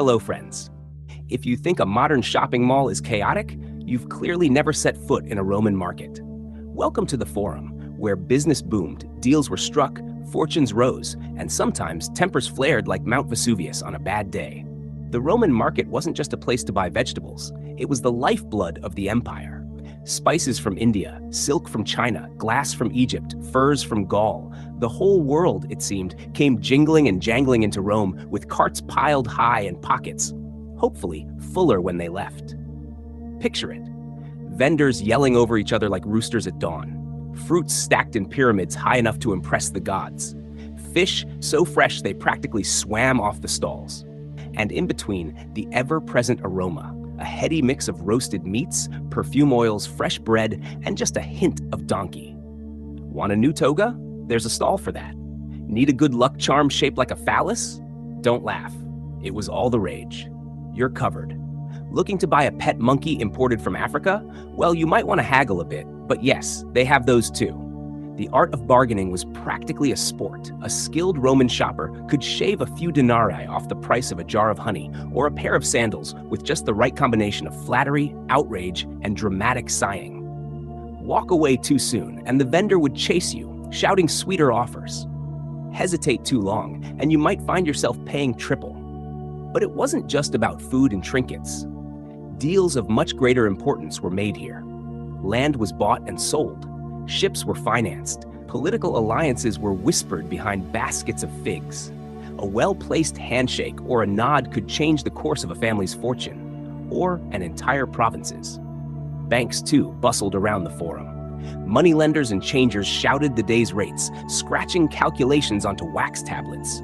Hello, friends. If you think a modern shopping mall is chaotic, you've clearly never set foot in a Roman market. Welcome to the Forum, where business boomed, deals were struck, fortunes rose, and sometimes tempers flared like Mount Vesuvius on a bad day. The Roman market wasn't just a place to buy vegetables, it was the lifeblood of the empire. Spices from India, silk from China, glass from Egypt, furs from Gaul. The whole world, it seemed, came jingling and jangling into Rome with carts piled high and pockets, hopefully fuller when they left. Picture it. Vendors yelling over each other like roosters at dawn. Fruits stacked in pyramids high enough to impress the gods. Fish so fresh they practically swam off the stalls. And in between, the ever-present aroma, a heady mix of roasted meats, perfume oils, fresh bread, and just a hint of donkey. Want a new toga? There's a stall for that. Need a good luck charm shaped like a phallus? Don't laugh. It was all the rage. You're covered. Looking to buy a pet monkey imported from Africa? Well, you might want to haggle a bit, but yes, they have those too. The art of bargaining was practically a sport. A skilled Roman shopper could shave a few denarii off the price of a jar of honey or a pair of sandals with just the right combination of flattery, outrage, and dramatic sighing. Walk away too soon, and the vendor would chase you, shouting sweeter offers. Hesitate too long, and you might find yourself paying triple. But it wasn't just about food and trinkets. Deals of much greater importance were made here. Land was bought and sold. Ships were financed. Political alliances were whispered behind baskets of figs. A well-placed handshake or a nod could change the course of a family's fortune, or an entire province's. Banks, too, bustled around the Forum. Moneylenders and changers shouted the day's rates, scratching calculations onto wax tablets.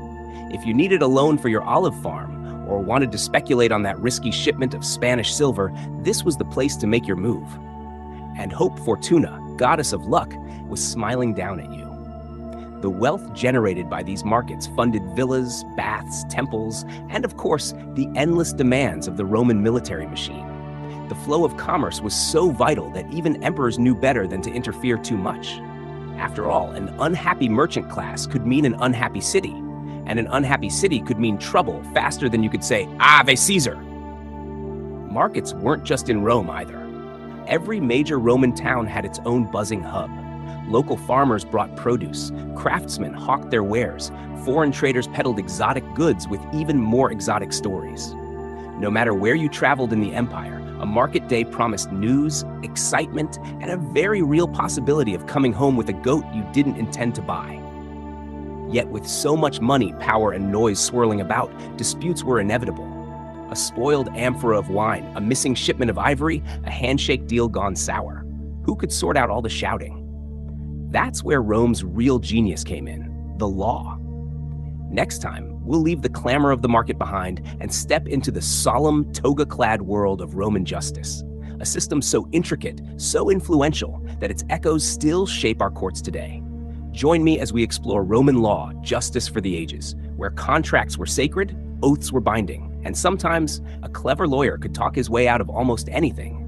If you needed a loan for your olive farm, or wanted to speculate on that risky shipment of Spanish silver, this was the place to make your move. And Hope Fortuna, goddess of luck, was smiling down at you. The wealth generated by these markets funded villas, baths, temples, and of course, the endless demands of the Roman military machine. The flow of commerce was so vital that even emperors knew better than to interfere too much. After all, an unhappy merchant class could mean an unhappy city, and an unhappy city could mean trouble faster than you could say, Ave Caesar! Markets weren't just in Rome either. Every major Roman town had its own buzzing hub. Local farmers brought produce, craftsmen hawked their wares, foreign traders peddled exotic goods with even more exotic stories. No matter where you traveled in the empire, a market day promised news, excitement, and a very real possibility of coming home with a goat you didn't intend to buy. Yet with so much money, power, and noise swirling about, disputes were inevitable. A spoiled amphora of wine, a missing shipment of ivory, a handshake deal gone sour. Who could sort out all the shouting? That's where Rome's real genius came in, the law. Next time, we'll leave the clamor of the market behind and step into the solemn, toga-clad world of Roman justice, a system so intricate, so influential, that its echoes still shape our courts today. Join me as we explore Roman law, justice for the ages, where contracts were sacred, oaths were binding, and sometimes a clever lawyer could talk his way out of almost anything.